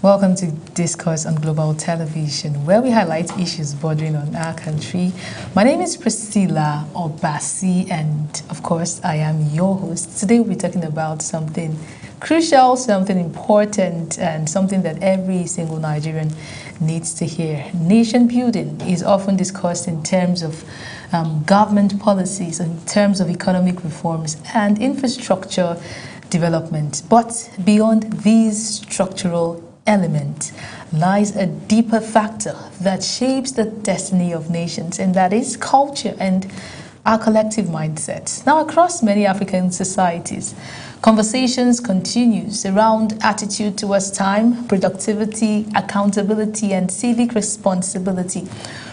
Welcome to Discourse on Global Television, where we highlight issues bordering on our country. My name is Priscilla Obasi, and of course, I am your host. Today, we'll be talking about something crucial, something important, and something that every single Nigerian needs to hear. Nation building is often discussed in terms of government policies, in terms of economic reforms, and infrastructure development. But beyond these structural elements lies a deeper factor that shapes the destiny of nations, and that is culture and our collective mindset. Now, across many African societies, conversations continues around attitude towards time, productivity, accountability, and civic responsibility.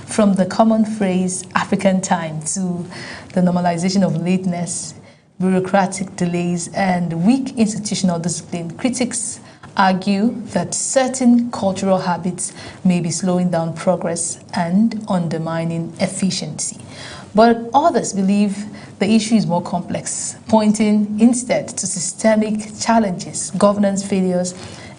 From the common phrase African time to the normalization of lateness, bureaucratic delays, and weak institutional discipline, critics argue that certain cultural habits may be slowing down progress and undermining efficiency. But others believe the issue is more complex, pointing instead to systemic challenges, governance failures,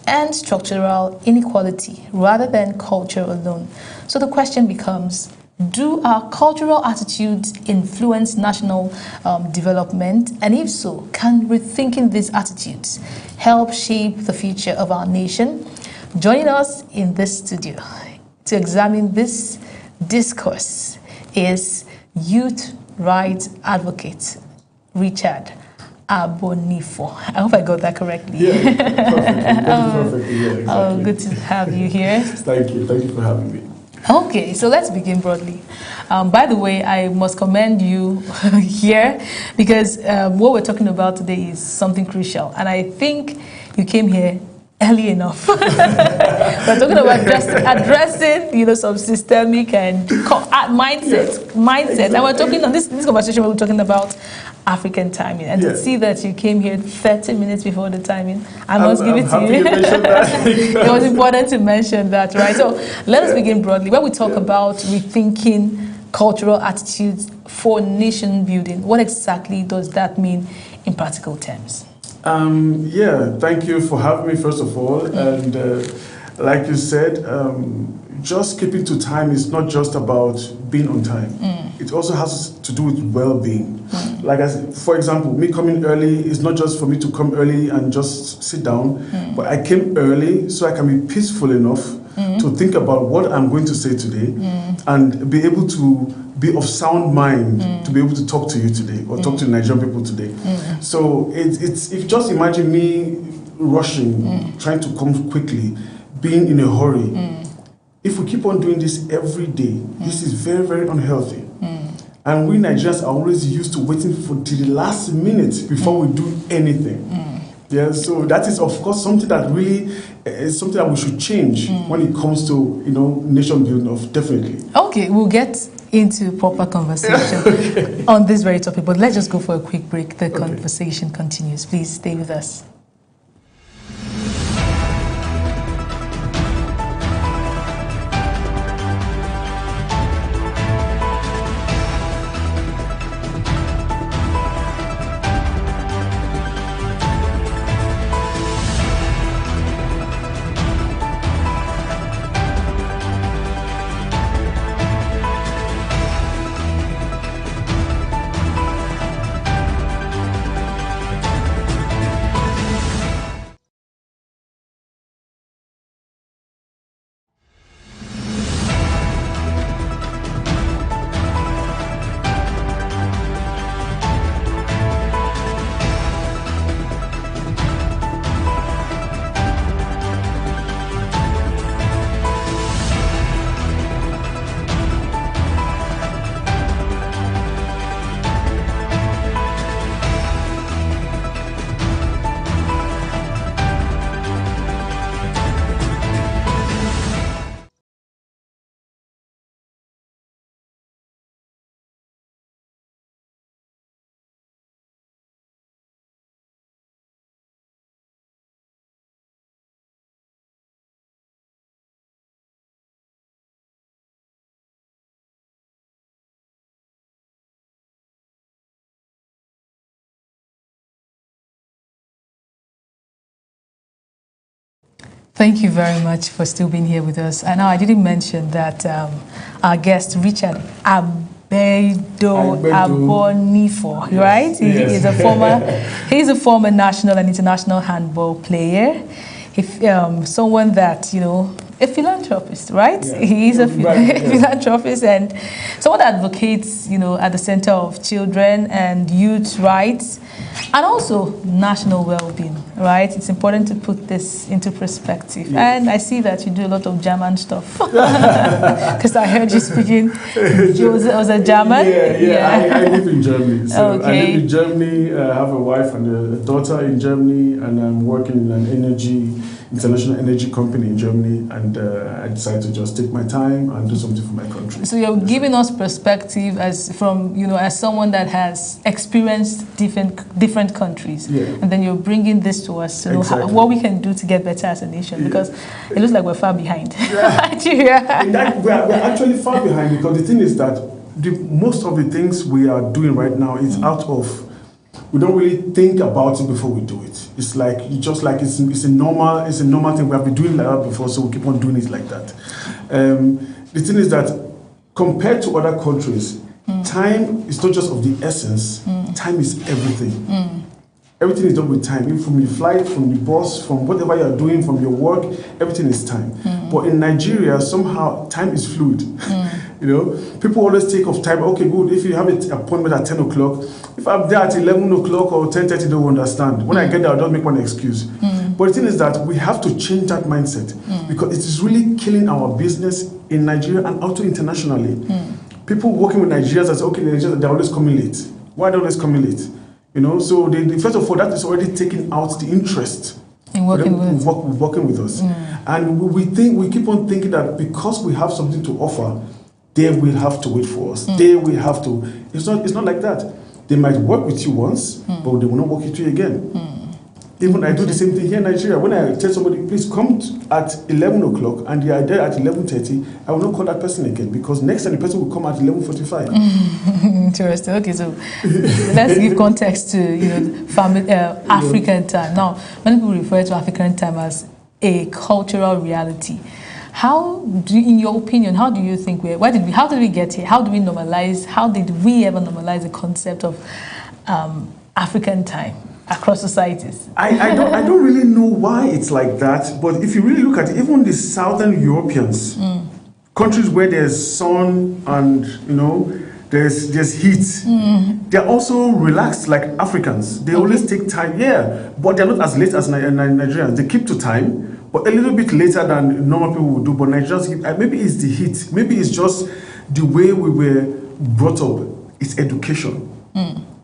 and structural inequality rather than culture alone. So the question becomes, do our cultural attitudes influence national development? And if so, can rethinking these attitudes help shape the future of our nation? Joining us in this studio to examine this discourse is youth rights advocate Richard Abonifo. I hope I got that correctly. Yeah, perfectly. Yeah, exactly. Oh, good to have you here. Thank you for having me. Okay, so let's begin broadly. By the way, I must commend you here because what we're talking about today is something crucial, and I think you came here early enough. We're talking about just addressing, some systemic and mindset, and we're talking on this conversation. We're talking about African timing, and to see that you came here 30 minutes before the timing, I must give it to you. It was important to mention that, right? So let us begin broadly. When we talk about rethinking cultural attitudes for nation building, what exactly does that mean in practical terms? Thank you for having me, first of all. And like you said, just keeping to time is not just about being on time. It also has to do with well-being. Like I said, for example, me coming early is not just for me to come early and just sit down, but I came early so I can be peaceful enough to think about what I'm going to say today and be able to be of sound mind to be able to talk to you today or talk to Nigerian people today. So it's if just imagine me rushing, trying to come quickly, being in a hurry. If we keep on doing this every day, this is very, very unhealthy. And we Nigerians are always used to waiting for the last minute before we do anything. Yeah, so that is, of course, something that really is something that we should change when it comes to, nation building, definitely. Okay, we'll get into proper conversation on this very topic, but let's just go for a quick break. The conversation continues. Please stay with us. Thank you very much for still being here with us. I know I didn't mention that our guest, Richard Abonifo, right? Yes, yes. He's a former national and international handball player. Someone that, a philanthropist, right? Yeah. He is a philanthropist and someone that advocates, at the center of children and youth rights and also national well-being, right? It's important to put this into perspective. Yes. And I see that you do a lot of German stuff. Because I heard you speaking, was a German? Yeah. I live in Germany. So okay. I live in Germany, I have a wife and a daughter in Germany, and I'm working in an international energy company in Germany, and I decided to just take my time and do something for my country. So you're giving us perspective as someone that has experienced different countries, and then you're bringing this to us to know what we can do to get better as a nation, because it looks like we're far behind. We're actually far behind, because the thing is that most of the things we are doing right now is out of. We don't really think about it before we do it. It's like it's a normal thing. We have been doing like that before, so we keep on doing it like that. The thing is that compared to other countries, time is not just of the essence. Time is everything. Everything is done with time. Even from your flight, from your bus, from whatever you are doing, from your work, everything is time. But in Nigeria, somehow time is fluid. People always take off time. Okay, good. If you have an appointment at 10 o'clock, if I'm there at 11 o'clock or 10:30, they don't understand. When I get there, I don't make one excuse. But the thing is that we have to change that mindset, because it is really killing our business in Nigeria and also internationally. People working with Nigerians say, okay, they're always coming late. Why are they always coming late? So first of all, that is already taking out the interest in working with us. And we keep on thinking that because we have something to offer, they will have to wait for us. They will have to. It's not like that. They might work with you once, but they will not work with you again. Even I do the same thing here in Nigeria. When I tell somebody, please come at 11 o'clock, and they are there at 11:30, I will not call that person again, because next time the person will come at 11:45. Interesting. Okay, so let's give context to African time. Now, many people refer to African time as a cultural reality. In your opinion, how do you think how did we get here? How did we ever normalize the concept of African time across societies? I don't really know why it's like that, but if you really look at it, even the Southern Europeans, countries where there's sun and there's heat, they're also relaxed like Africans. They always take time, but they're not as late as Nigerians. They keep to time, but a little bit later than normal people would do. But Nigerians, maybe it's the heat, maybe it's just the way we were brought up. It's education.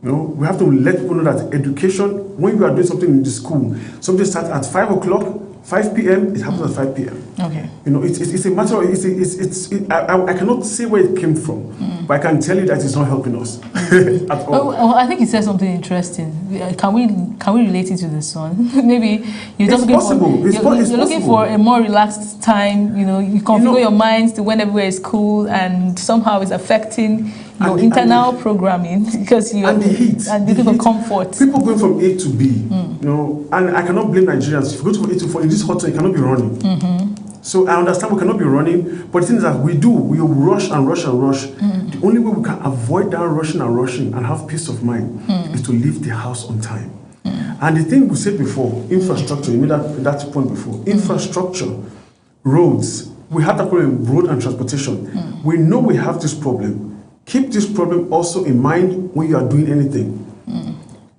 We have to let people know that education, when you are doing something in the school, something starts at 5 o'clock, 5 p.m., it happens at 5 p.m. Okay. It's a matter of, I cannot say where it came from, but I can tell you that it's not helping us at all. Well, I think he said something interesting. Can we relate it to the sun? Maybe you're just looking for a more relaxed time. You configure your minds to when everywhere is cool, and somehow it's affecting your internal programming, because you're and the heat and looking for comfort. People going from A to B, and I cannot blame Nigerians. If you go from A to 4 in this hot sun, you cannot be running. So I understand we cannot be running, but the thing is that we rush and rush and rush. The only way we can avoid that rushing and have peace of mind is to leave the house on time. And the thing we said before, infrastructure, you made that point before. Infrastructure, roads, we have that problem in road and transportation. We know we have this problem. Keep this problem also in mind when you are doing anything.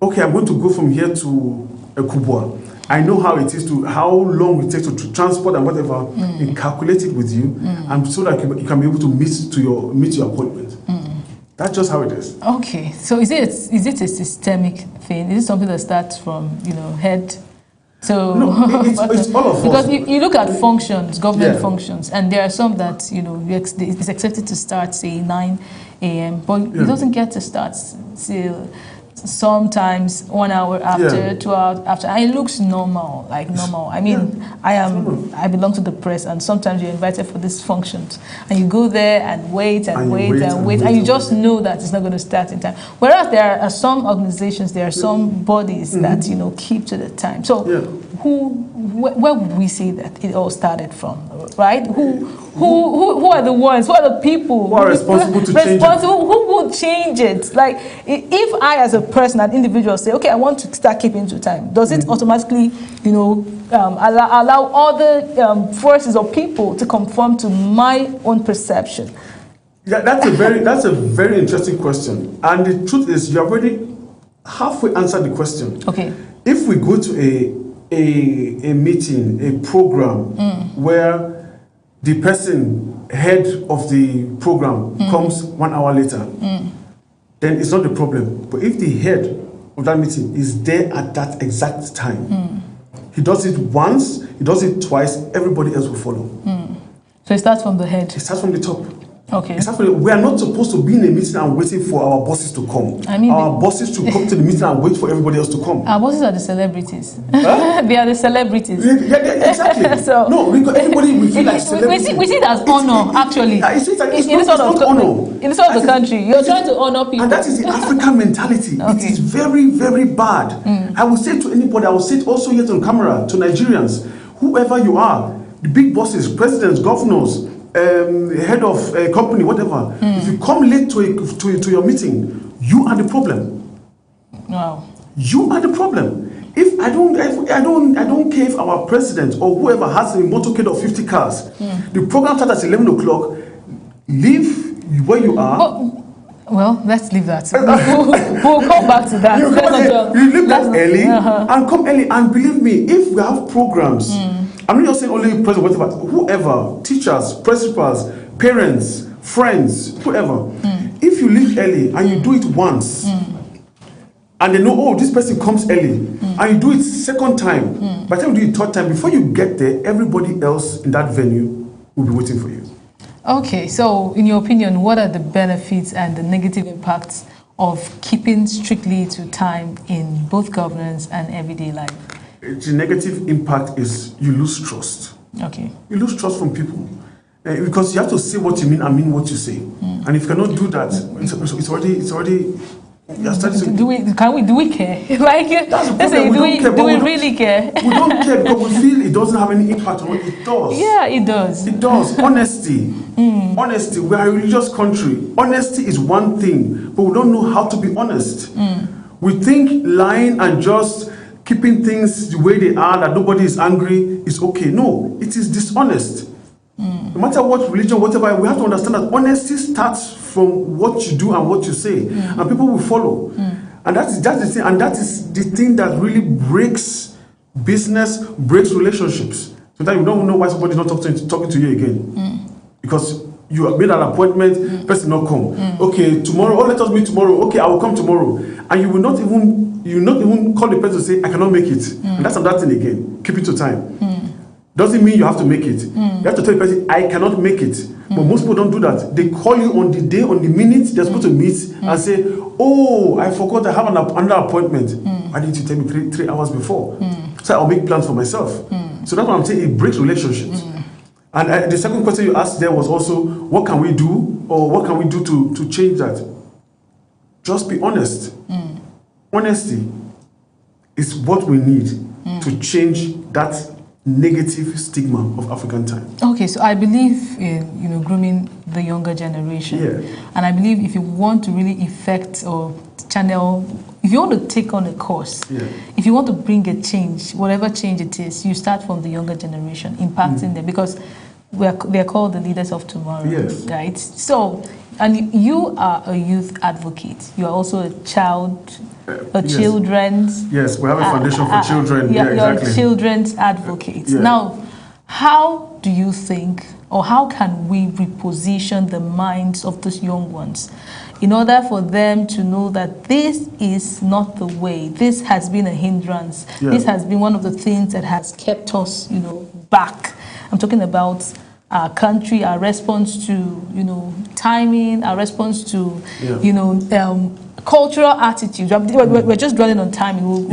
Okay, I'm going to go from here to Kubwa. I know how long it takes to transport and whatever, and calculate it with you, and so that you can be able to meet your appointment. That's just how it is. Okay, so is it a systemic thing? Is it something that starts from head? So no, it's all of us. Because you look at functions, government functions, and there are some that it's expected to start say 9 a.m. but it doesn't get to start till sometimes 1 hour after, 2 hours after, and it looks normal, like normal. I mean, I belong to the press, and sometimes you're invited for these functions, and you go there and wait, and you just know that it's not going to start in time. Whereas there are some organizations, there are some bodies that keep to the time. So who where would we say that it all started from, right? Who are the ones? Who are the people who are responsible to change it? Who would change it? Like, if I, as a person, an individual, say, okay, I want to start keeping to time, does it automatically, allow other forces or people to conform to my own perception? Yeah, that's a very interesting question. And the truth is, you already halfway answered the question. Okay. If we go to a meeting, a program where the person head of the program comes 1 hour later, then it's not the problem. But if the head of that meeting is there at that exact time, he does it once, he does it twice, everybody else will follow. So it starts from the head. It starts from the top. Okay. We are not supposed to be in a meeting and waiting for our bosses to come. Our bosses to come to the meeting and wait for everybody else to come. Our bosses are the celebrities. Huh? They are the celebrities. Yeah, exactly. So, no, because everybody will feel like celebrities. We see it as honor, actually. It's not honor. In the sort of the country, you're trying to honor people. And that is the African mentality. Okay. It is very, very bad. I will say to anybody, I will say it also here on camera, to Nigerians, whoever you are, the big bosses, presidents, governors, head of a company, whatever. If you come late to your meeting, you are the problem. Wow. You are the problem. If I don't care if our president or whoever has a motorcade of 50 cars, the program starts at 11 o'clock. Leave where you are. Well, let's leave that. We'll come back to that. You leave that early and come early. And believe me, if we have programs. I'm not just saying only president, whatever, whoever, teachers, principals, parents, friends, whoever. If you leave early and you do it once, and they know, oh, this person comes early, and you do it second time, by the time you do it third time, before you get there, everybody else in that venue will be waiting for you. Okay, so in your opinion, what are the benefits and the negative impacts of keeping strictly to time in both governance and everyday life? The negative impact is you lose trust. Okay. You lose trust from people. Because you have to say what you mean and mean what you say. And if you cannot do that, it's already do we care? Like, let's say, do we really care? We don't care because we feel it doesn't have any impact on what it does. Yeah, it does. It does. Honesty. Honesty. We are a religious country. Honesty is one thing, but we don't know how to be honest. We think lying and just keeping things the way they are, that nobody is angry, is okay. No, it is dishonest. No matter what religion, whatever, we have to understand that honesty starts from what you do and what you say, and people will follow. And that's the thing, and that is the thing that really breaks business, breaks relationships. Sometimes you don't know why somebody is not talking to you again, because you have made an appointment, person not come. Okay, tomorrow, let us meet tomorrow. Okay, I will come tomorrow, and you will not even call the person to say I cannot make it. And that's another thing again. Keep it to time. Doesn't mean you have to make it. You have to tell the person I cannot make it. But most people don't do that. They call you on the day, on the minute they're supposed to meet, and say, "Oh, I forgot I have another appointment. Why didn't you tell me 3 hours before?" So I'll make plans for myself. So that's what I'm saying. It breaks relationships. And the second question you asked there was also, what can we do, or what can we do to change that? Just be honest. Honesty is what we need to change that negative stigma of African time. Okay, so I believe in grooming the younger generation. And I believe if you want to really affect or channel, if you want to take on a course, if you want to bring a change, whatever change it is, you start from the younger generation, impacting them, because they're called the leaders of tomorrow, right? So, and you are a youth advocate. You are also a children's. Yes, we have a foundation for children. You're a children's advocate. Now, how do you think, or how can we reposition the minds of those young ones in order for them to know that this is not the way? This has been a hindrance. This has been one of the things that has kept us, back. I'm talking about our country, our response to, timing, our response to, cultural attitudes. We're just dwelling on timing.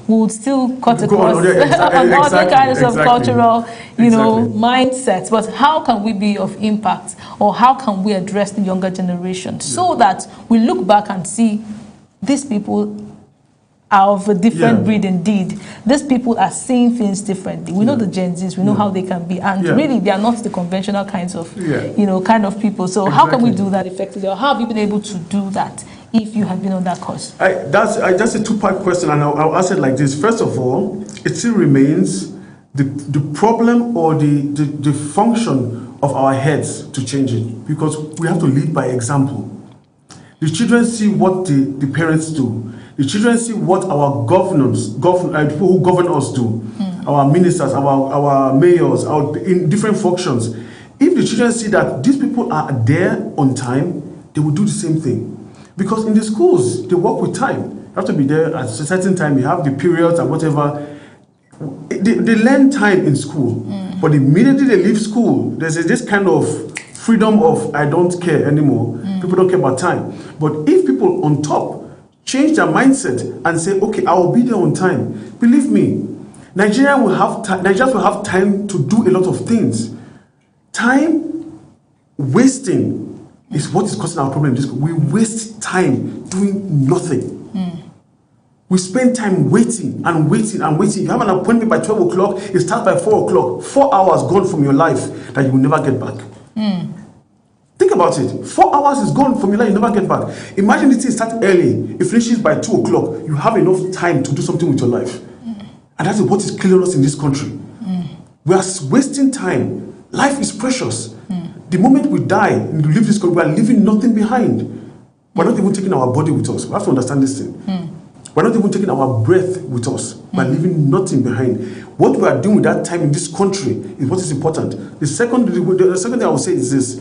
We would still cut across on other kinds of cultural, mindsets. But how can we be of impact, or how can we address the younger generation so that we look back and see these people are of a different breed indeed. These people are seeing things differently. We know the Gen Zs, we know how they can be, and really they are not the conventional kinds of, kind of people. So how can we do that effectively, or how have you been able to do that if you have been on that course? That's a two-part question, and I'll answer it like this. First of all, it still remains the problem or the function of our heads to change it, because we have to lead by example. The children see what the parents do. The children see what our people who govern us do. Our ministers, our mayors, in different functions. If the children see that these people are there on time, they will do the same thing. Because in the schools, they work with time. You have to be there at a certain time. You have the periods and whatever. They learn time in school. But immediately they leave school, there's this kind of freedom of I don't care anymore. People don't care about time. But if people on top change their mindset and say, okay, I will be there on time, believe me, Nigerians will have time to do a lot of things. Time wasting is what is causing our problem. We waste time doing nothing. We spend time waiting and waiting and waiting. You have an appointment by 12 o'clock, it starts by 4 o'clock. 4 hours gone from your life that you will never get back. Think about it. 4 hours is gone from your life, you never get back. Imagine it starts early, it finishes by 2 o'clock. You have enough time to do something with your life. And that's what is killing us in this country. We are wasting time. Life is precious. The moment we die and we leave this country, we are leaving nothing behind. We're not even taking our body with us. We have to understand this thing. We're not even taking our breath with us. We're leaving nothing behind. What we are doing with that time in this country is what is important. The second thing I will say is this.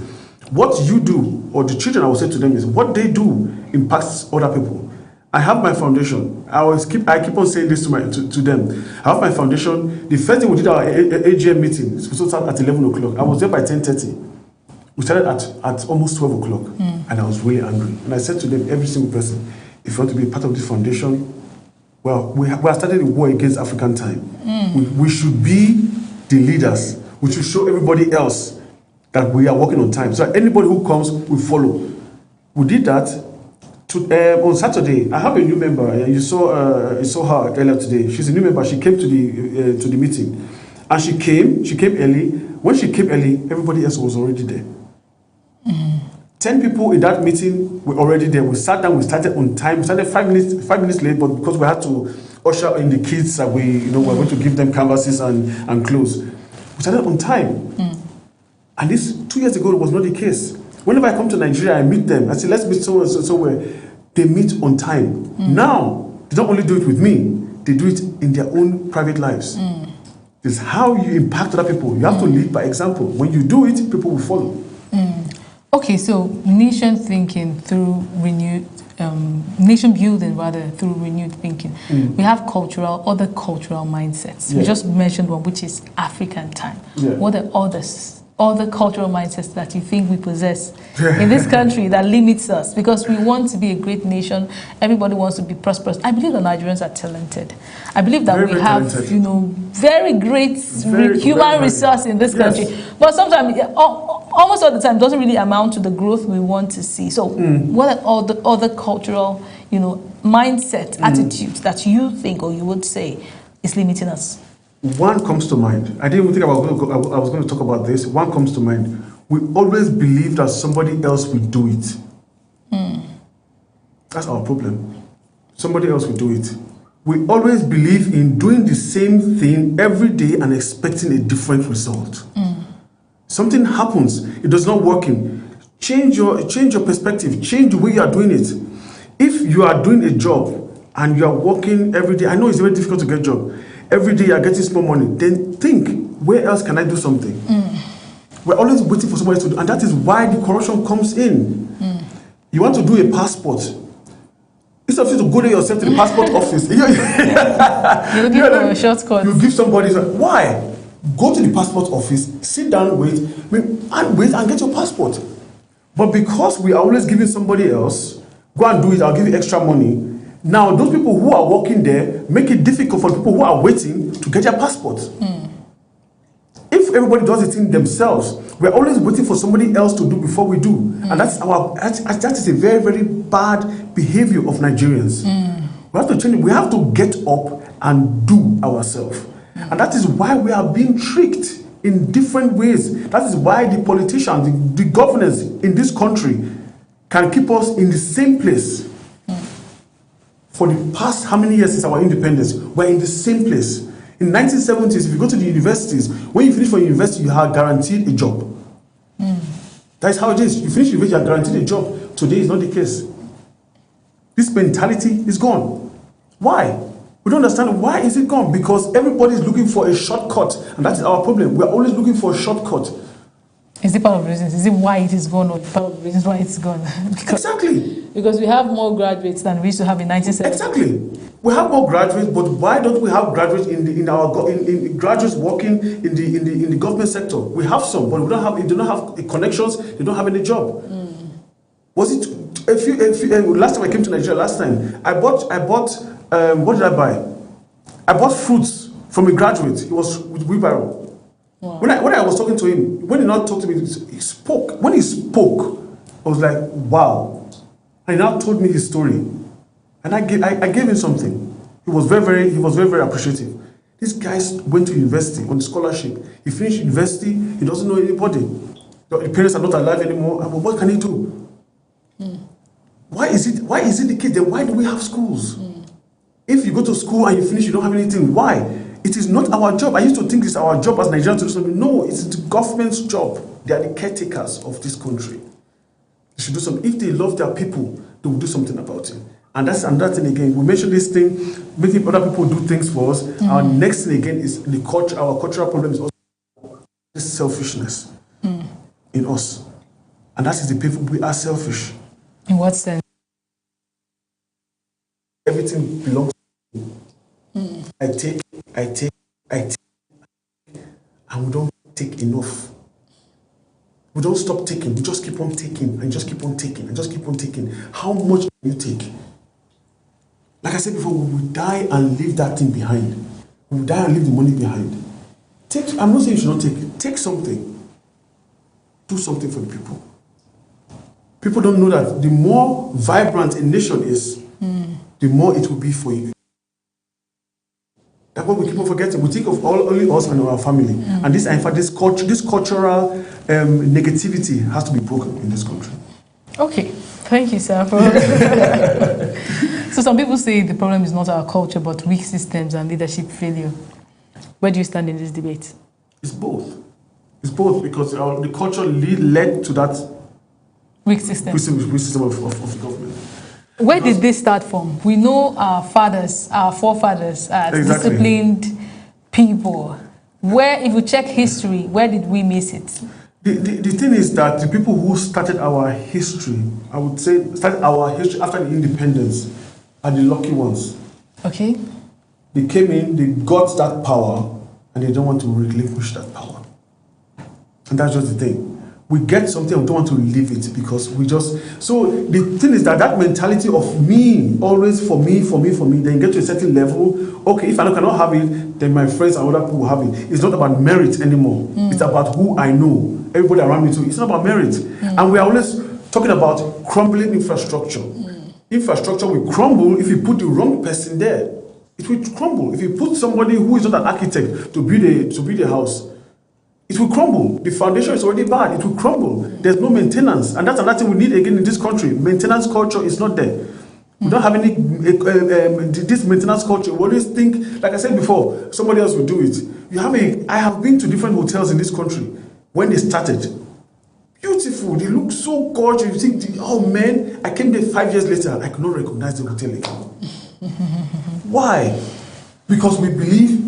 What you do, or the children I will say to them, is what they do impacts other people. I have my foundation. I keep on saying this to them. I have my foundation. The first day we did our AGM meeting, it was started at 11 o'clock. I was there by 10:30. We started at almost 12 o'clock. And I was really angry. And I said to them, every single person, if you want to be part of this foundation, well, we have started a war against African time. We should be the leaders. We should show everybody else that we are working on time. So anybody who comes, we follow. We did that. On Saturday, I have a new member. You saw her earlier today. She's a new member. She came to the meeting, and she came early. When she came early, everybody else was already there. 10 people in that meeting were already there. We sat down. We started on time. We started 5 minutes late, but because we had to usher in the kids, that we were going to give them canvases and clothes. We started on time. And this 2 years ago was not the case. Whenever I come to Nigeria, I meet them. I say, let's meet somewhere. They meet on time. Now, they don't only do it with me, they do it in their own private lives. It's how you impact other people. You have to lead by example. When you do it, people will follow. Okay, so nation thinking through renewed, nation building rather through renewed thinking. We have other cultural mindsets. We just mentioned one, which is African time. What are other cultural mindsets that you think we possess in this country that limits us? Because we want to be a great nation. Everybody wants to be prosperous. I believe that Nigerians are talented. I believe that we have, very great human resource in this country. But sometimes, almost all the time, doesn't really amount to the growth we want to see. So what are all the other cultural, mindset, attitudes that you think or you would say is limiting us? One comes to mind. I didn't even think I was going to talk about this. One comes to mind. We always believe that somebody else will do it. That's our problem. Somebody else will do it. We always believe in doing the same thing every day and expecting a different result. Something happens, it does not work. Change your perspective, change the way you are doing it. If you are doing a job and you are working every day, I know it's very difficult to get a job. Every day you are getting small money. Then think, where else can I do something? We're always waiting for somebody to do, and that is why the corruption comes in. You want to do a passport. Instead of you to go there yourself to the passport office, you're looking for a shortcut. You give somebody, why? Go to the passport office, sit down, wait and get your passport. But because we are always giving somebody else, go and do it, I'll give you extra money. Now, those people who are working there make it difficult for people who are waiting to get their passports. If everybody does it in themselves, we're always waiting for somebody else to do before we do. And that is a very, very bad behavior of Nigerians. We have to change it. We have to get up and do ourselves. And that is why we are being tricked in different ways. That is why the politicians, the governors in this country can keep us in the same place. For the past how many years since our independence, we're in the same place. In 1970s, if you go to the universities, when you finish from university, you are guaranteed a job. That is how it is. You finish university, you are guaranteed a job. Today is not the case. This mentality is gone. Why? We don't understand why is it gone? Because everybody is looking for a shortcut, and that is our problem. We are always looking for a shortcut. Is it part of the reasons? Is it why it is gone, or part of the reasons why it's gone? Exactly. Because we have more graduates than we used to have in 1970s. Exactly. We have more graduates, but why don't we have graduates in graduates working in the government sector? We have some, but we don't have. They don't have connections. They don't have any job. Was it a few? Last time I came to Nigeria, I bought. What did I buy? I bought fruits from a graduate. He was with wheelbarrow. Wow. When I was talking to him, when he not talked to me, he spoke. When he spoke, I was like, wow. And he now told me his story. And I gave him something. He was very, very appreciative. This guy went to university on scholarship. He finished university, he doesn't know anybody. The parents are not alive anymore. What can he do? Why is it the case? Then why do we have schools? If you go to school and you finish, you don't have anything. Why? It is not our job. I used to think it's our job as Nigerians to do something. No, it's the government's job. They are the caretakers of this country. They should do something. If they love their people, they will do something about it. And that's another thing again. We mentioned this thing, making other people do things for us. Our next thing again is the culture. Our cultural problem is also this selfishness in us. And that is the people. We are selfish. In what sense? Everything belongs to me. I take, and we don't take enough. We don't stop taking. We just keep on taking and just keep on taking and just keep on taking. How much do you take? Like I said before, we will die and leave that thing behind. We will die and leave the money behind. I'm not saying you should not take it. Take something. Do something for the people. People don't know that the more vibrant a nation is, the more it will be for you. That's what we keep on forgetting. We think of only us and our family. And this, in fact, this cultural negativity has to be broken in this country. Okay. Thank you, sir. So some people say the problem is not our culture, but weak systems and leadership failure. Where do you stand in this debate? It's both. It's both, because the culture led to that weak system of the government. Where did this start from? We know our fathers, our forefathers as disciplined people. Where, if you check history, where did we miss it? The thing is that the people who started our history, I would say, started our history after the independence, are the lucky ones. Okay. They came in, they got that power, and they don't want to relinquish that power. And that's just the thing. We get something and we don't want to leave it because we just... So the thing is that mentality of me, always for me, then you get to a certain level. Okay, if I cannot have it, then my friends and other people will have it. It's not about merit anymore. It's about who I know. Everybody around me too. It's not about merit. And we are always talking about crumbling infrastructure. Infrastructure will crumble if you put the wrong person there. It will crumble. If you put somebody who is not an architect to build a house, it will crumble. The foundation is already bad. It will crumble. There's no maintenance. And that's another thing we need again in this country. Maintenance culture is not there. We don't have any, this maintenance culture. We always think, like I said before, somebody else will do it. I have been to different hotels in this country when they started. Beautiful. They look so gorgeous. You think, oh man, I came there 5 years later. I could not recognize the hotel again. Why? Because we believe,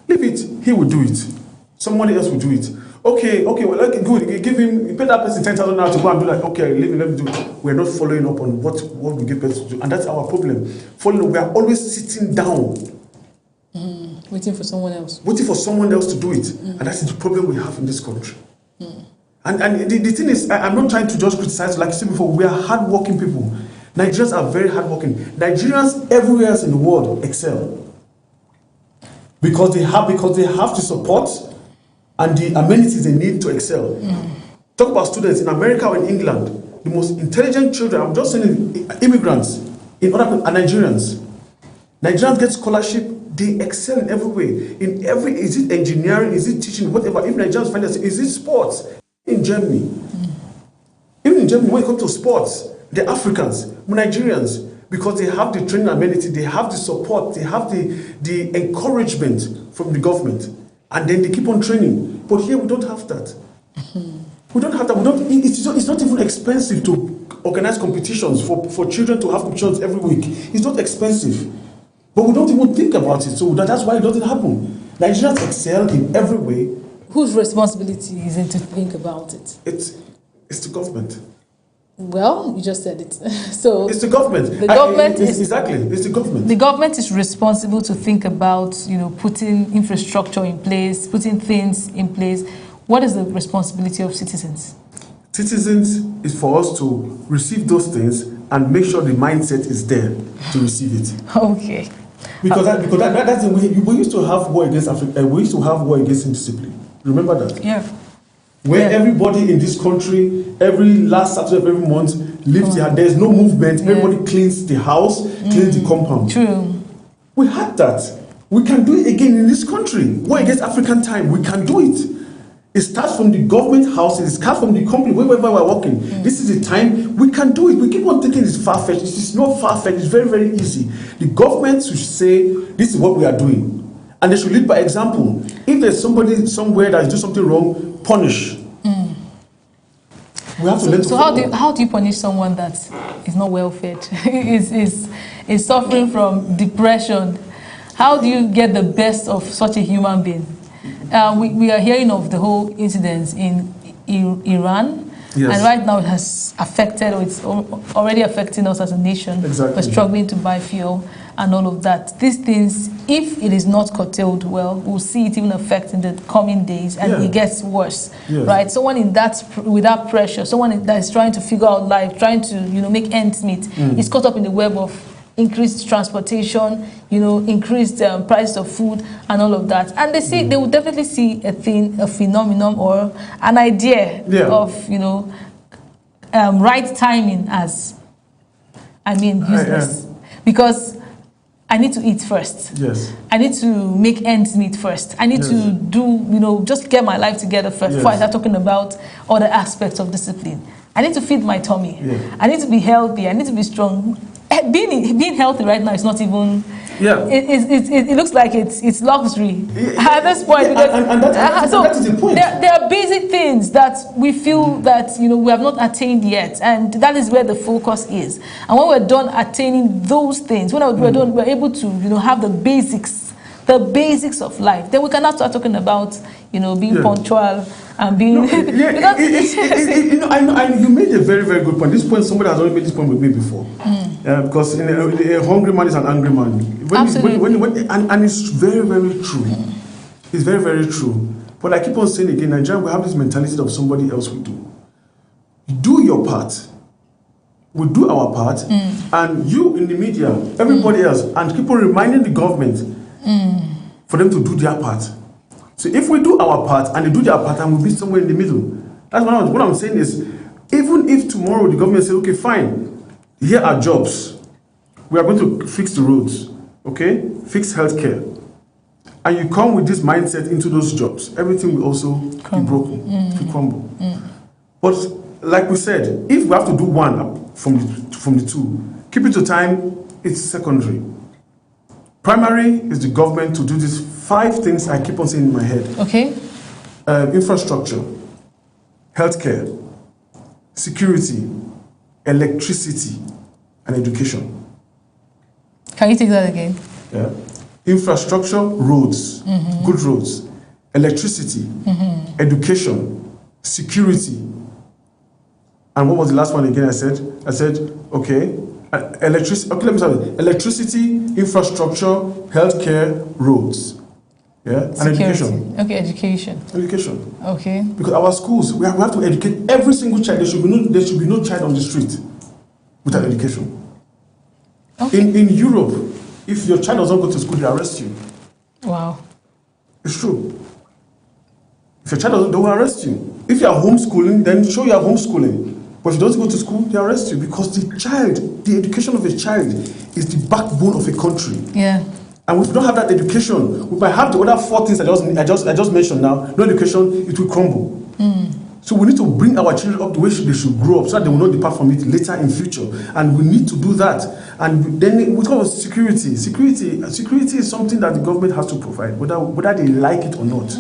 leave it, he will do it. Somebody else will do it. Okay, well, okay, good. You pay that person 10,000 now to go and do like, okay, let me do it. We're not following up on what we give person to do. And that's our problem. We are always sitting down. Waiting for someone else. Waiting for someone else to do it. And that's the problem we have in this country. And the thing is, I'm not trying to just criticize, like you said before, we are hardworking people. Nigerians are very hardworking. Nigerians everywhere else in the world excel. Because they have to support and the amenities they need to excel. Talk about students in America or in England, the most intelligent children, I'm just saying immigrants, in other are Nigerians. Nigerians get scholarship, they excel in every way. Is it engineering, is it teaching, whatever. If Nigerians find us, is it sports? In Germany. Even in Germany, when it comes to sports, the Africans, Nigerians, because they have the training amenity, they have the support, they have the encouragement from the government. And then they keep on training. But here we don't have that. We don't have that. It's not even expensive to organize competitions for children to have competitions every week. It's not expensive. But we don't even think about it. So that's why it doesn't happen. Nigerians excel in every way. Whose responsibility is it to think about it? It's the government. Well, you just said it. So it's the government. The government is exactly. It's the government. The government is responsible to think about, putting infrastructure in place, putting things in place. What is the responsibility of citizens? Citizens is for us to receive those things and make sure the mindset is there to receive it. Okay. Because that's the way we used to have war against Africa. We used to have war against indiscipline. Remember that? Yeah. Where everybody in this country, every last Saturday of every month, lives there's no movement. Yeah. Everybody cleans the house, cleans the compound. True. We had that. We can do it again in this country. War against African time, we can do it. It starts from the government house, it starts from the company, wherever we're working. This is the time we can do it. We keep on thinking it's far-fetched. It's not far-fetched, it's very, very easy. The government should say, this is what we are doing. And they should lead by example. If there's somebody somewhere that is doing something wrong, punish. We have to learn to how do you punish someone that is not well fed, is suffering from depression? How do you get the best of such a human being? We are hearing of the whole incidents in Iran. Yes. And right now it has affected, or it's already affecting us as a nation. Exactly. We're struggling to buy fuel and all of that. These things, if it is not curtailed well, we'll see it even affect in the coming days, and it gets worse, right? Someone with that pressure, someone that is trying to figure out life, trying to make ends meet, is caught up in the web of increased transportation, increased price of food and all of that. And they will definitely see a phenomenon or an idea of, right timing as, useless. Because I need to eat first. Yes. I need to make ends meet first. I need to do, just get my life together first before I start talking about other aspects of discipline. I need to feed my tummy. Yeah. I need to be healthy. I need to be strong. Being healthy right now is not even. Yeah. It looks like it's luxury at this point. Because, that is the point. There are basic things that we feel that we have not attained yet, and that is where the focus is. And when we're done attaining those things, when we're done, we're able to have the basics of life. Then we can now start talking about being punctual and being. I know you made a very, very good point. This point, somebody has already made this point with me before. Because a hungry man is an angry man. Absolutely. And it's very, very true. It's very, very true. But I keep on saying again, Nigeria, we have this mentality of somebody else will do. Do your part. We do our part. And you in the media, everybody else, and keep on reminding the government for them to do their part. So if we do our part and they do their part, and we'll be somewhere in the middle. That's what I'm saying is, even if tomorrow the government says, okay, fine, here are jobs. We are going to fix the roads, okay? Fix healthcare. And you come with this mindset into those jobs, everything will also be broken, to crumble. But like we said, if we have to do one from the two, keep it to time, it's secondary. Primary is the government to do these 5 things I keep on saying in my head. Okay. Infrastructure, healthcare, security, electricity, and education. Can you take that again? Yeah. Infrastructure, roads, good roads, electricity, education, security. And what was the last one again I said? I said, okay, electricity, okay, let me start with electricity, infrastructure, healthcare, roads. Yeah, and education. Okay, education. Education. Okay. Because our schools, we have to educate every single child. There should be no child on the street without education. Okay. In Europe, if your child doesn't go to school, they arrest you. Wow. It's true. If your child doesn't, they will arrest you. If you are homeschooling, then show you are homeschooling. But if you don't go to school, they arrest you because the education of a child is the backbone of a country. Yeah. And if we don't have that education, we might have the other 4 things I just mentioned now. No education, it will crumble. So we need to bring our children up the way they should grow up so that they will not depart from it later in future. And we need to do that. And then we talk about security. Security is something that the government has to provide, whether they like it or not.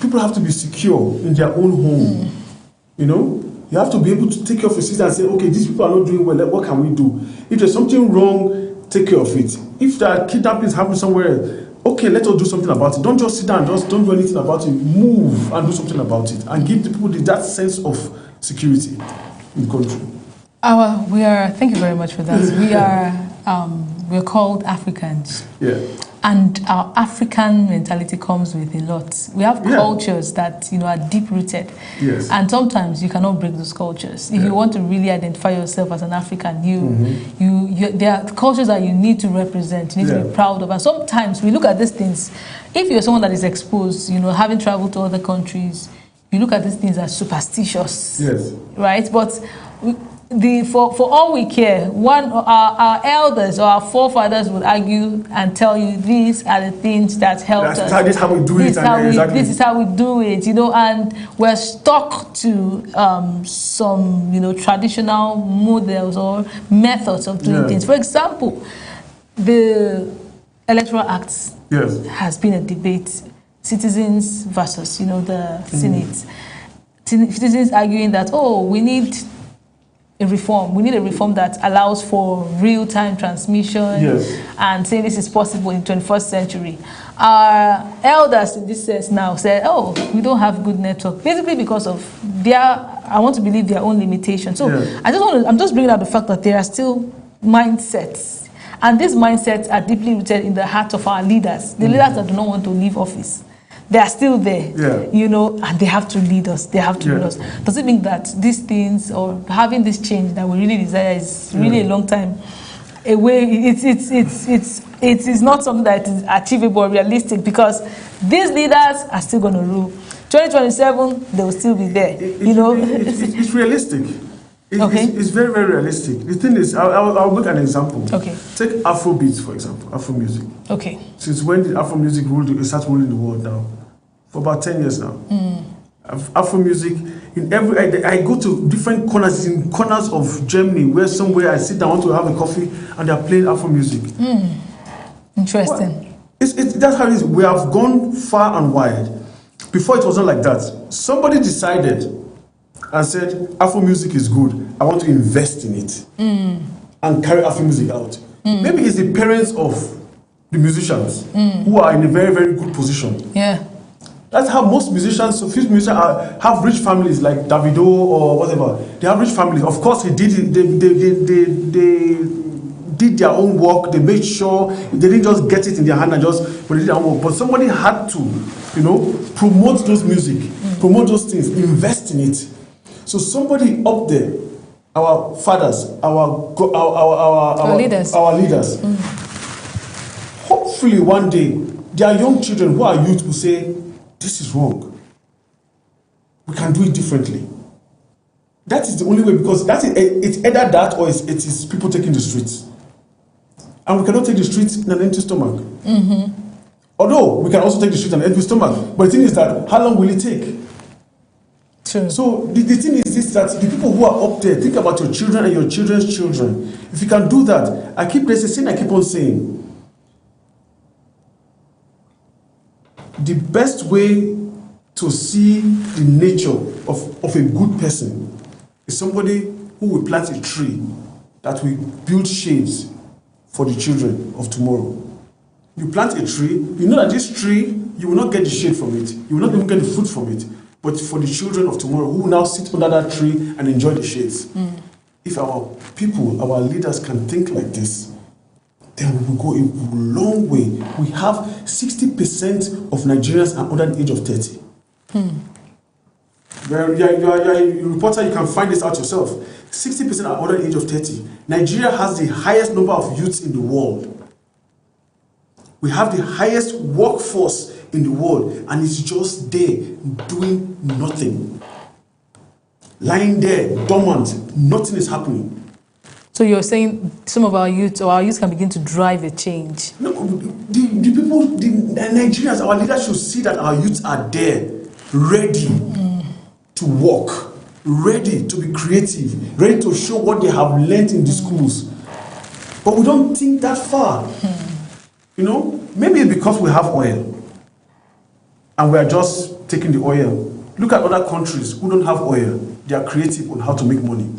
People have to be secure in their own home. You know, you have to be able to take care of your citizens and say, okay, these people are not doing well. What can we do? If there's something wrong, take care of it. If there are kidnappings happening somewhere, okay, let us do something about it. Don't just sit down, just don't do anything about it. Move and do something about it, and give the people that sense of security in the country. Thank you very much for that. We're called Africans. Yeah. And our African mentality comes with a lot. We have cultures that are deep rooted. Yes. And sometimes you cannot break those cultures. If you want to really identify yourself as an African, there are cultures that you need to represent, you need to be proud of. And sometimes we look at these things, if you're someone that is exposed, having traveled to other countries, you look at these things as superstitious. Yes. Right? But for all we care, our elders or our forefathers would argue and tell you these are the things that help us. This is how we do it. This is how we do it, and we're stuck to some traditional models or methods of doing things. For example, the Electoral Act has been a debate. Citizens versus the Senate. Citizens arguing that we need a reform. We need a reform that allows for real-time transmission and saying this is possible in the 21st century. Our elders in this sense now said, we don't have good network, basically because of I want to believe, their own limitations. So I'm just bringing out the fact that there are still mindsets, and these mindsets are deeply rooted in the heart of our leaders, the leaders that do not want to leave office. They are still there, and they have to lead us. They have to lead us. Does it mean that these things or having this change that we really desire is really a long time away? It is not something that is achievable or realistic, because these leaders are still going to rule. 2027, they will still be there. It's realistic. It's very, very realistic. The thing is, I'll make an example. Okay. Take Afrobeats, for example, Afro music. Okay. Since when did Afro music start ruling the world now? For about 10 years now. Afro music, I go to different corners of Germany, where somewhere I sit down, I want to have a coffee, and they're playing Afro music. Interesting. Well, that's how it is. We have gone far and wide. Before, it wasn't like that. Somebody decided and said, Afro music is good, I want to invest in it and carry Afro music out. Maybe it's the parents of the musicians who are in a very, very good position. Yeah. That's how most musicians, have rich families, like Davido or whatever. They have rich families. Of course, they did their own work. They made sure they didn't just get it in their hand and just put it in their own work. But somebody had to, promote those music, promote those things, invest in it. So somebody up there, our fathers, our leaders, hopefully one day, their young children who are youth will say, this is wrong. We can do it differently. That is the only way, because it's either that or it is people taking the streets. And we cannot take the streets in an empty stomach. Although we can also take the streets in an empty stomach. But the thing is that, how long will it take? True. So the thing is this, that the people who are up there, think about your children and your children's children. If you can do that, I keep on saying, the best way to see the nature of a good person is somebody who will plant a tree that will build shades for the children of tomorrow. You plant a tree, you know that this tree, you will not get the shade from it. You will not even get the fruit from it. But for the children of tomorrow who will now sit under that tree and enjoy the shades. If our people, our leaders can think like this, then we will go a long way. We have 60% of Nigerians are under the age of 30. You are a reporter, you can find this out yourself. 60% are under the age of 30. Nigeria has the highest number of youths in the world. We have the highest workforce in the world, and it's just there doing nothing. Lying there, dormant, nothing is happening. So you're saying some of our youth can begin to drive a change? No, the people, the Nigerians, our leaders should see that our youths are there, ready to work, ready to be creative, ready to show what they have learned in the schools. But we don't think that far. You know, maybe it's because we have oil and we are just taking the oil. Look at other countries who don't have oil. They are creative on how to make money,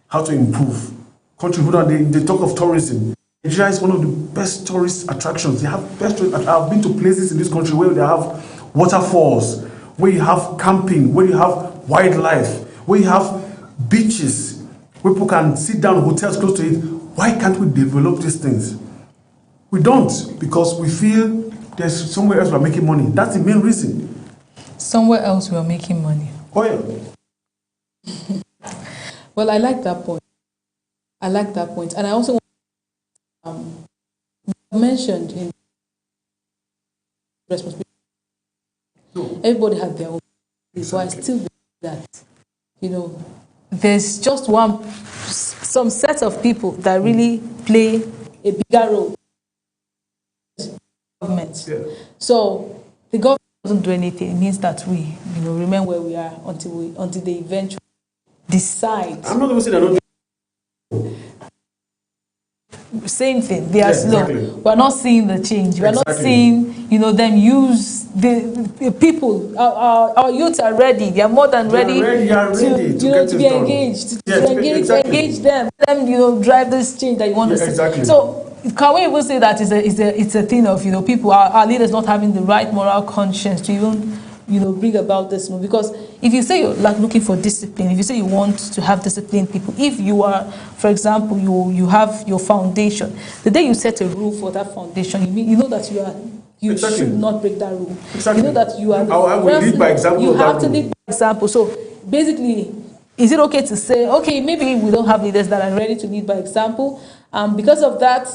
how to improve. Countries who don't, they talk of tourism. Nigeria is one of the best tourist attractions. They have best. I've been to places in this country where they have waterfalls, where you have camping, where you have wildlife, where you have beaches, where people can sit down, hotels close to it. Why can't we develop these things? We don't, because we feel there's somewhere else we're making money. That's the main reason. Somewhere else we're making money. Oil. Well, I like that point. And I also mentioned in responsibility. No. Everybody had their own. Exactly. So I still believe that, you know, there's just some set of people that really play a bigger role. Government. Yeah. So the government doesn't do anything. It means that we, you know, remain where we are until they eventually decide. I'm not going to say they're not. Same thing. They are slow. Exactly. We're not seeing the change. We're not seeing, you know, them use the people. Our youths are ready. They are more than ready to be engaged. To engage them. Them, you know, drive this change that you want to see. Exactly. So can we even say that it's a thing of, you know, people, our leaders not having the right moral conscience to even, you know, bring about this move? Because if you say you're like looking for discipline, if you say you want to have disciplined people, if you are, for example, you have your foundation, the day you set a rule for that foundation, you know that you exactly. should not break that rule. Exactly. You know that you are. I will lead by example. You have to lead by example. So basically, is it okay to say, okay, maybe we don't have leaders that are ready to lead by example, because of that,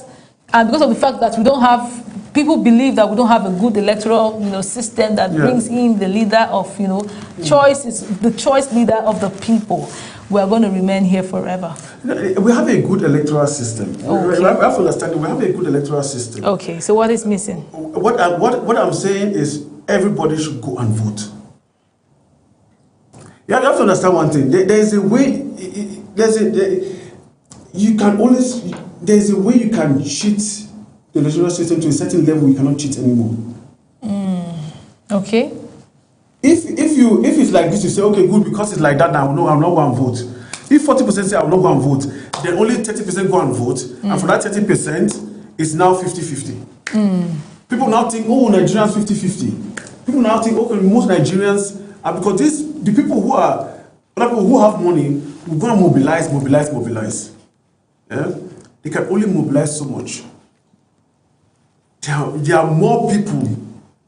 and because of the fact that we don't have. People believe that we don't have a good electoral, you know, system that brings in the leader of, you know, choice is the choice leader of the people. We are going to remain here forever. We have a good electoral system. Okay. We have to understand we have a good electoral system. Okay, so what is missing? What I'm saying is everybody should go and vote. You have to understand one thing. There's a way. There's a way you can cheat the electoral system to a certain level. You cannot cheat anymore. Okay. If it's like this, you say, okay, good, because it's like that now, no, I'm not going to vote. If 40% say I'm not going to vote, then only 30% go and vote, and for that 30%, it's now 50-50. People now think, oh, Nigerians 50-50. People now think, okay, most Nigerians are, because the people who have money will go and mobilize. Yeah? They can only mobilize so much. There are more people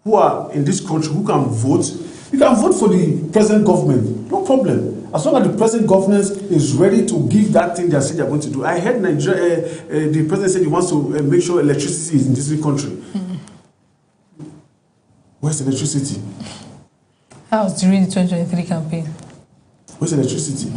who are in this country who can vote. You can vote for the present government, no problem. As long as the present government is ready to give that thing they say they're going to do. I heard the president said he wants to make sure electricity is in this country. Where's electricity? That was during the 2023 campaign. Where's electricity?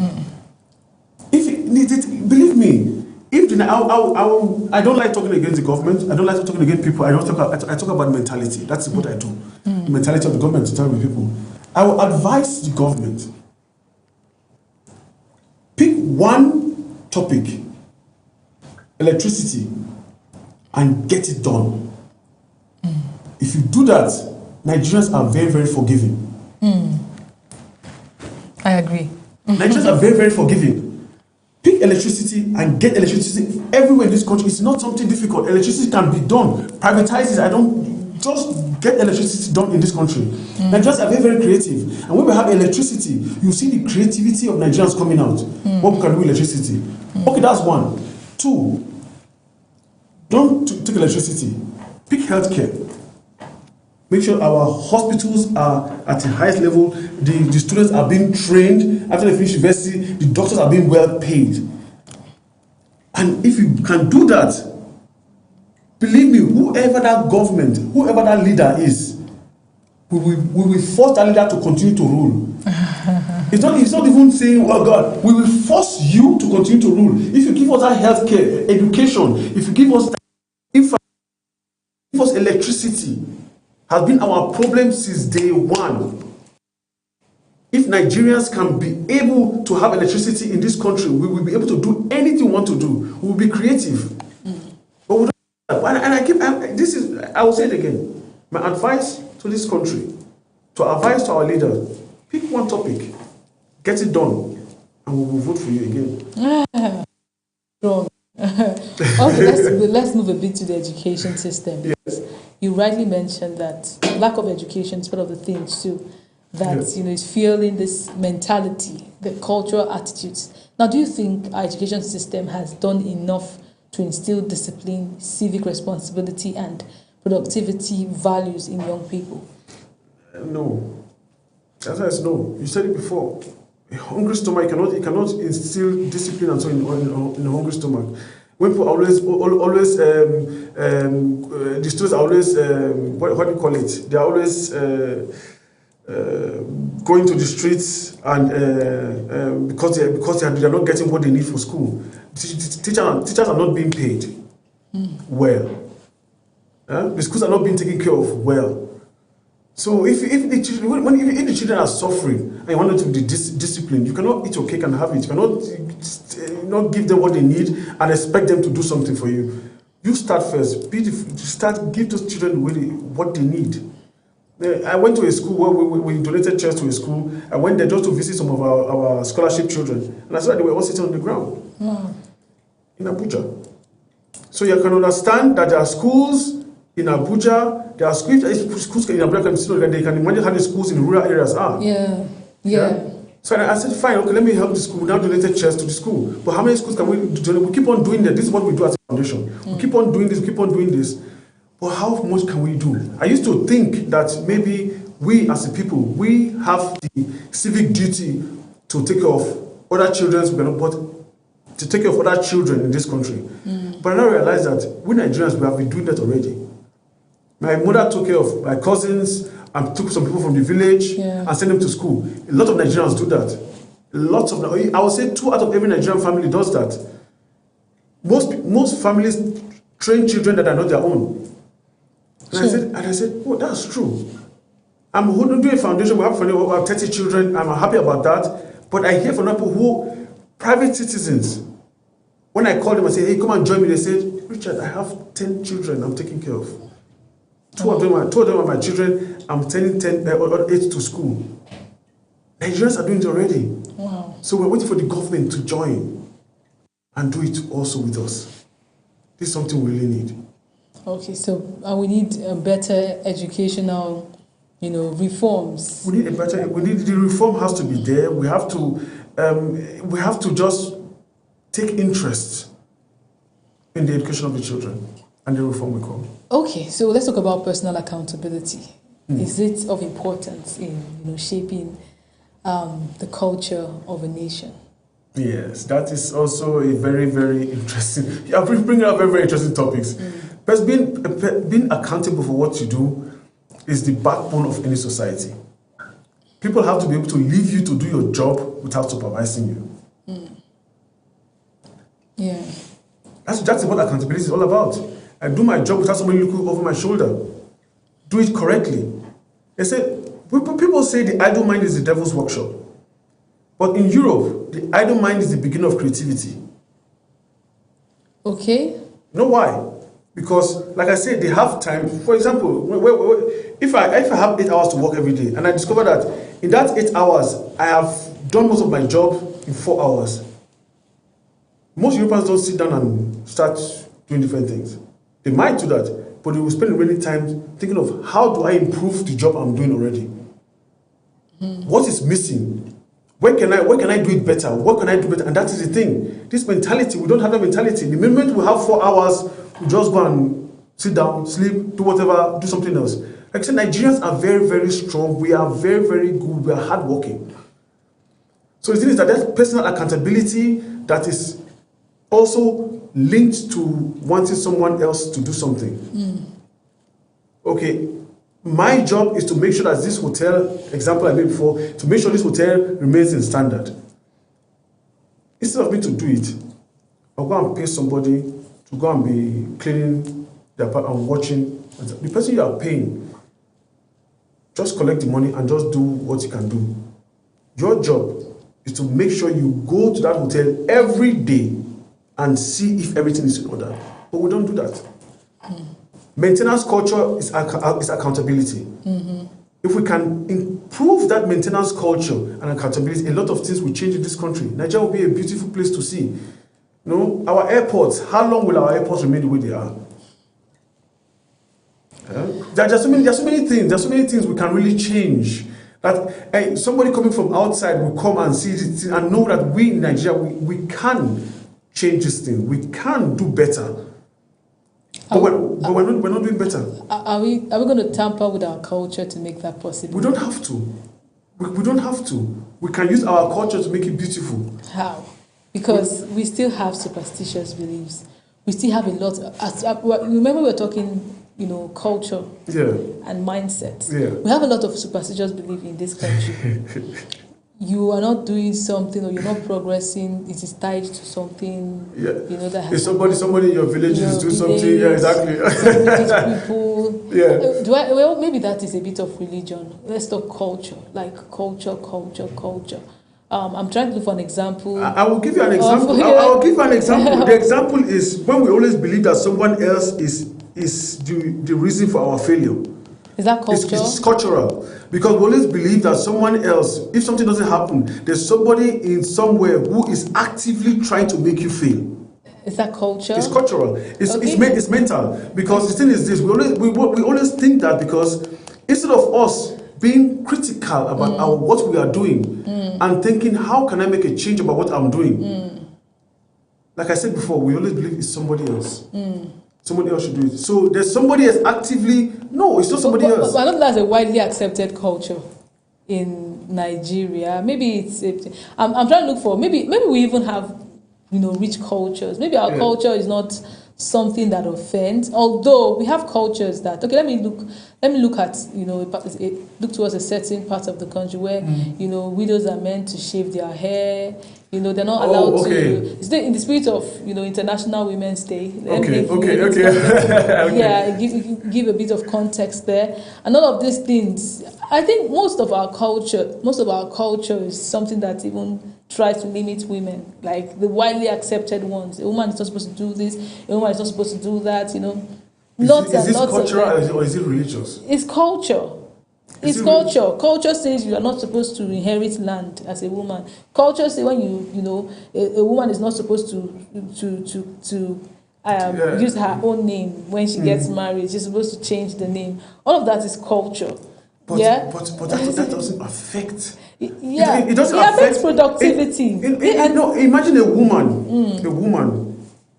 Believe me, I don't like talking against the government. I don't like talking against people. I talk about mentality. That's what I do. The mentality of the government to tell with people. I will advise the government. Pick one topic, electricity, and get it done. If you do that, Nigerians are very, very forgiving. I agree. Nigerians are very, very forgiving. Pick electricity and get electricity everywhere in this country. It's not something difficult. Electricity can be done. Privatize it. Just get electricity done in this country. Nigerians are very, very creative. And when we have electricity, you see the creativity of Nigerians coming out. What we can do with electricity. Okay, that's one. Two, don't take electricity. Pick healthcare. Make sure our hospitals are at the highest level. The students are being trained. After they finish university, the doctors are being well paid. And if you can do that, believe me, whoever that government, whoever that leader is, we will force that leader to continue to rule. He's not even saying, well, God, we will force you to continue to rule. If you give us our health care, education, if you give us electricity, has been our problem since day one. If Nigerians can be able to have electricity in this country, we will be able to do anything we want to do. We will be creative. But we don't. And I will say it again. My advice to this country, to advise to our leaders, pick one topic, get it done, and we will vote for you again. Wrong. Okay, let's move a bit to the education system. Yes. You rightly mentioned that lack of education is part of the things too that Yes. is fueling this mentality, the cultural attitudes. Now, do you think our education system has done enough to instill discipline, civic responsibility, and productivity values in young people? No. The answer is no. You said it before. A hungry stomach, you cannot instill discipline and so in a hungry stomach. When people always the students are always what do you call it? They are always going to the streets and because they are not getting what they need for school. Teachers are not being paid well. The schools are not being taken care of well. So if the children are suffering and you want them to be disciplined, you cannot eat your cake and have it. You cannot not give them what they need and expect them to do something for you. You start first. Give those children what they need. I went to a school where we donated chairs to a school. I went there just to visit some of our scholarship children, and I saw that they were all sitting on the ground in Abuja. So you can understand that there are schools in Abuja, there are schools in Abuja, they can imagine how the schools in rural areas are. Yeah. So I said, fine, okay, let me help the school. We now donated chairs to the school. But how many schools can we donate? We keep on doing that. This is what we do as a foundation. We keep on doing this, But how much can we do? I used to think that maybe we as a people, we have the civic duty to take care of other children, but to take care of other children in this country. But I now realize that we Nigerians, we have been doing that already. My mother took care of my cousins and took some people from the village and sent them to school. A lot of Nigerians do that. I would say 2 out of every Nigerian family does that. Most families train children that are not their own. And I said, oh, that's true. I'm doing a foundation. We have 30 children. I'm happy about that. But I hear from people private citizens, when I call them and say, hey, come and join me, they said, Richard, I have 10 children I'm taking care of. Two of them are my children. I'm sending 8 to school. Nigerians are doing it already. Wow. So we're waiting for the government to join and do it also with us. This is something we really need. Okay, so we need better educational, reforms. We need the reform has to be there. We have to just take interest in the education of the children and the reform we call. Okay, so let's talk about personal accountability. Is it of importance in shaping the culture of a nation? Yes, that is also a very, very interesting. I'm bringing up very, very interesting topics. But being accountable for what you do is the backbone of any society. People have to be able to leave you to do your job without supervising you. Yeah. That's what accountability is all about. I do my job without somebody looking over my shoulder. Do it correctly. People say the idle mind is the devil's workshop. But in Europe, the idle mind is the beginning of creativity. Okay. You know why? Because, like I said, they have time. For example, if I have 8 hours to work every day, and I discover that in that 8 hours, I have done most of my job in 4 hours. Most Europeans don't sit down and start doing different things. They might do that, but they will spend remaining time thinking of how do I improve the job I'm doing already? What is missing? Where can I do it better? What can I do better? And that is the thing. This mentality, we don't have that mentality. The moment we have 4 hours, we just go and sit down, sleep, do whatever, do something else. Like I said, Nigerians are very, very strong. We are very, very good. We are hardworking. So the thing is that there's personal accountability that is also linked to wanting someone else to do something. Okay, My job is to make sure that this hotel, example I made before, to make sure this hotel remains in standard. Instead of me to do it, I'll go and pay somebody to go and be cleaning the apartment and watching. The person you are paying, just collect the money and just do what you can do. Your job is to make sure you go to that hotel every day and see if everything is in order. But we don't do that. Maintenance culture is accountability. Mm-hmm. If we can improve that maintenance culture and accountability, a lot of things will change in this country. Nigeria will be a beautiful place to see. You know, our airports, how long will our airports remain the way they are? There are so many things we can really change. That somebody coming from outside will come and see it and know that we in Nigeria, we can change this thing. We can do better. But we're not doing better. Are we going to tamper with our culture to make that possible? We don't have to. We don't have to. We can use our culture to make it beautiful. How? Because we still have superstitious beliefs. We still have a lot. Remember we were talking, culture and mindset. Yeah. We have a lot of superstitious belief in this country. You are not doing something or you're not progressing, it is tied to something, that has... If somebody in your village is doing something, yeah, exactly. People. Yeah. Well, maybe that is a bit of religion. Let's talk culture, like culture. I'm trying to look for an example. I will give you an example. I will give you an example. The example is when we always believe that someone else is the reason for our failure. Is that culture? It's cultural. Because we always believe that someone else, if something doesn't happen, there's somebody in somewhere who is actively trying to make you fail. Is that culture? It's cultural. It's mental. Because the thing is this, we always think that because instead of us being critical about what we are doing and thinking, how can I make a change about what I'm doing? Like I said before, we always believe it's somebody else. Somebody else should do it. So there's somebody else actively... No, it's not somebody else. But I don't think that's a widely accepted culture in Nigeria. Maybe I'm trying to look for... Maybe we even have, rich cultures. Maybe our culture is not something that offends. Although we have cultures that... Okay, let me look at, look towards a certain part of the country where, widows are meant to shave their hair. They're not allowed to. It's in the spirit of International Women's Day. Yeah, give a bit of context there, and all of these things. I think most of our culture is something that even tries to limit women, like the widely accepted ones. A woman is not supposed to do this. A woman is not supposed to do that. Is this cultural or is it religious? It's culture. It's culture. Culture says you are not supposed to inherit land as a woman. Culture says when a woman is not supposed to use her own name when she gets married. She's supposed to change the name. All of that is culture. But that doesn't affect. It doesn't affect productivity. Imagine a woman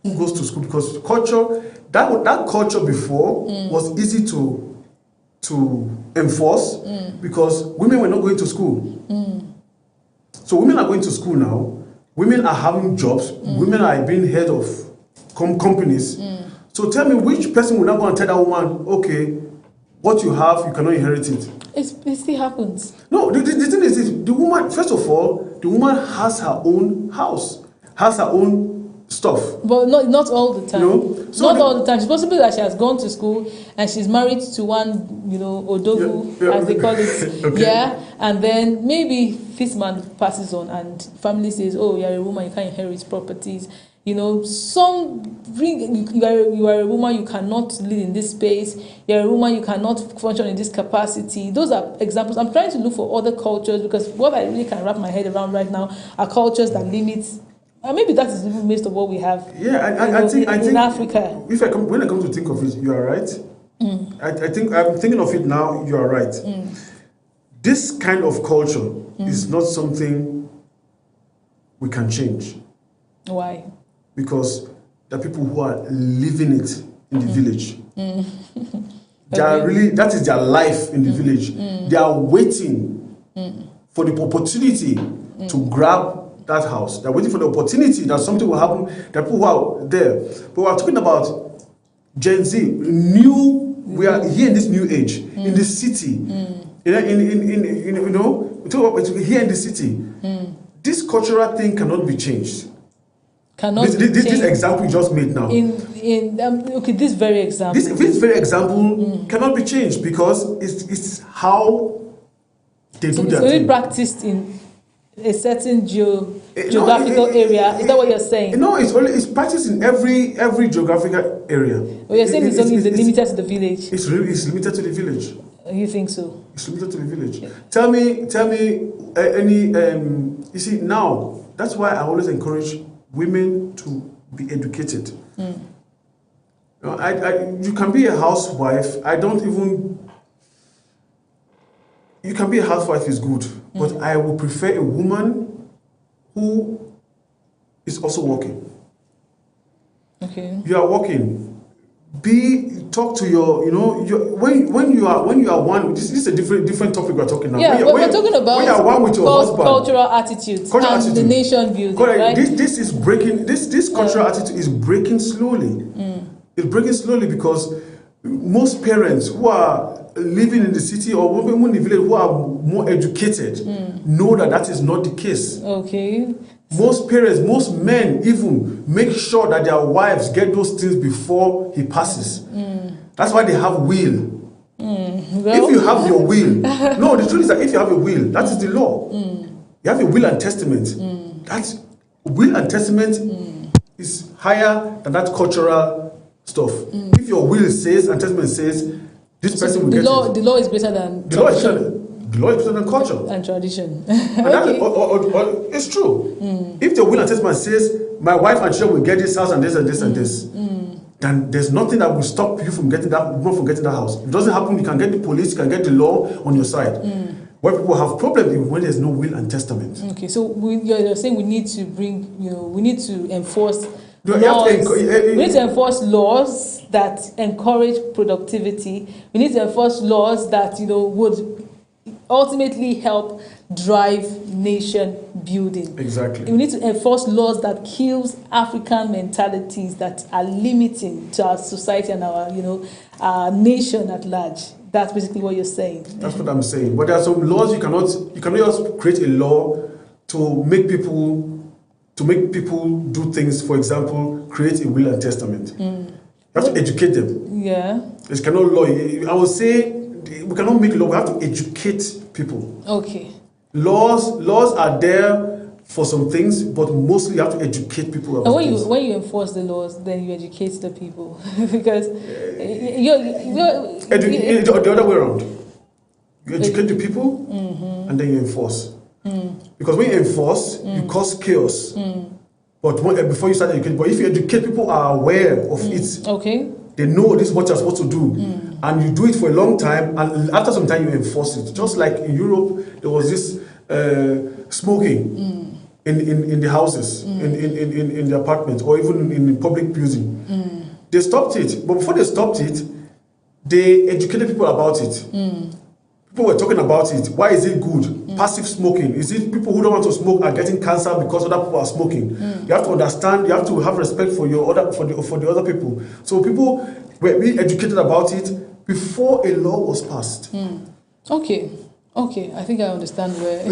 who goes to school, because culture, that culture before was easy to enforce because women were not going to school. So women are going to school now. Women are having jobs. Women are being head of companies. So tell me, which person will not go and tell that woman, okay, what you have, you cannot inherit it? It still happens. No, the thing is this, the woman, first of all, the woman has her own house, has her own stuff. But not all the time. So not all the time. It's possible that she has gone to school and she's married to one, Odogu, as they call it. Okay. Yeah. And then maybe this man passes on and family says, oh, you're a woman, you can't inherit properties. You are a woman, you cannot live in this space. You're a woman, you cannot function in this capacity. Those are examples. I'm trying to look for other cultures because what I really can wrap my head around right now are cultures that limit. And maybe that is even most of what we have. Yeah, I think in Africa. When I come to think of it, you are right. I think I'm thinking of it now. You are right. This kind of culture is not something we can change. Why? Because there are people who are living it in the village. They are really, that is their life in the village. They are waiting for the opportunity to grab that house. They're waiting for the opportunity that something will happen. There are people who are there. But we're talking about Gen Z, new We are here in this new age, in the city. You know, we talk about here in the city. This cultural thing cannot be changed. This example you just made now. Okay, this very example. This very example cannot be changed because it's how they do that. So we practiced in a certain geographical area. Is that what you're saying? No, it's practiced in every geographical area. Well, you're saying it's only limited to the village. It's limited to the village. You think so? It's limited to the village. Yeah. Tell me any. You see now that's why I always encourage women to be educated. You know, you can be a housewife. You can be a housewife is good, but I would prefer a woman who is also working. Okay. You are working. Talk to your, you know, when you are one. This is a different topic we're talking about. Yeah, we're talking about when you are one with your husband. Cultural attitudes and the nation building. Correct. Right? This is breaking. This cultural attitude is breaking slowly. It's breaking slowly because most parents who are living in the city or even in the village who are more educated know that is not the case. Okay. Most parents, most men even make sure that their wives get those things before he passes. That's why they have will. Well. If you have your will, no, the truth is that if you have a will, that is the law. You have a will and testament. That's will and testament is higher than that cultural stuff. If your will says and testament says this person will get it. The law is better than the law is better than culture and tradition. And that it's true. If the will and testament says my wife and children will get this house and this and this and this, then there's nothing that will stop you from getting that house. If it doesn't happen, you can get the police, you can get the law on your side. Where people have problems is when there's no will and testament. Okay, so you're saying we need to we need to enforce laws. We need to enforce laws that encourage productivity. We need to enforce laws that would ultimately help drive nation building. Exactly. We need to enforce laws that kills African mentalities that are limiting to our society and our nation at large. That's basically what you're saying. That's what I'm saying. But there are some laws you cannot just create a law to make people do things. For example, create a will and testament. You have to educate them. Yeah. It's cannot law. I would say we cannot make law. We have to educate people. Okay. Laws are there for some things, but mostly you have to educate people about and things. When you enforce the laws, then you educate the people because the other way around. You educate the people, and then you enforce. Because when you enforce, you cause chaos. But before you start educating, but if you educate people are aware of it, okay, they know this is what you're supposed to do, and you do it for a long time, and after some time you enforce it. Just like in Europe, there was this smoking in the houses, in the apartments, or even in public building. They stopped it, but before they stopped it, they educated people about it. People were talking about it. Why is it good? Passive smoking. Is it people who don't want to smoke are getting cancer because other people are smoking? You have to understand. You have to have respect for the other people. So people were being educated about it before a law was passed. Okay, I think I understand where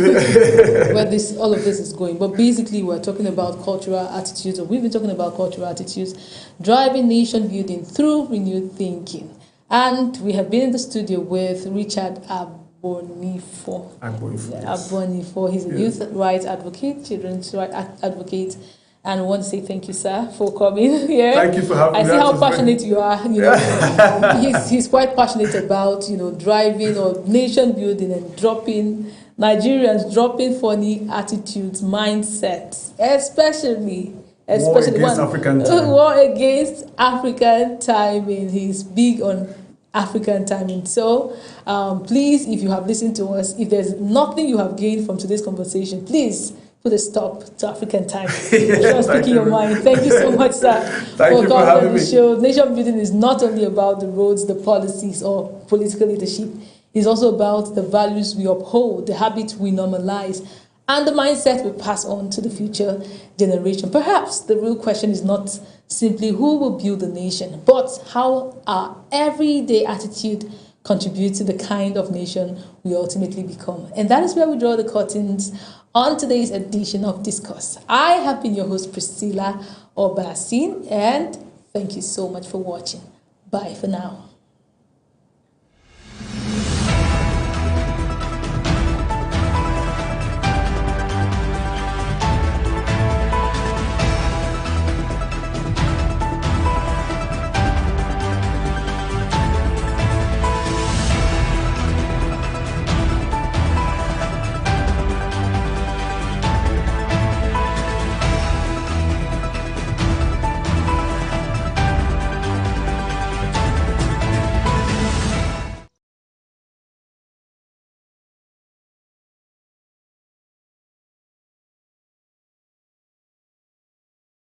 all of this is going. But basically, we're talking about cultural attitudes, or we've been talking about cultural attitudes, driving nation building through renewed thinking. And we have been in the studio with Richard Abonifo. Abonifo. He's a youth rights advocate, children's rights advocate. And I want to say thank you, sir, for coming here. Thank you for having me. I see how passionate you are. He's quite passionate about driving or nation building and dropping funny attitudes, mindsets, especially war against African timing. War against African timing. He's big on African timing. So please, if you have listened to us, if there's nothing you have gained from today's conversation, please put a stop to African time. Just speaking your mind. Thank you so much, sir, for coming on the show. Nation building is not only about the roads, the policies, or political leadership. It's also about the values we uphold, the habits we normalize, and the mindset we pass on to the future generation. Perhaps the real question is not simply who will build the nation, but how our everyday attitude contributes to the kind of nation we ultimately become. And that is where we draw the curtains on today's edition of Discourse. I have been your host, Priscilla Obasin, and thank you so much for watching. Bye for now.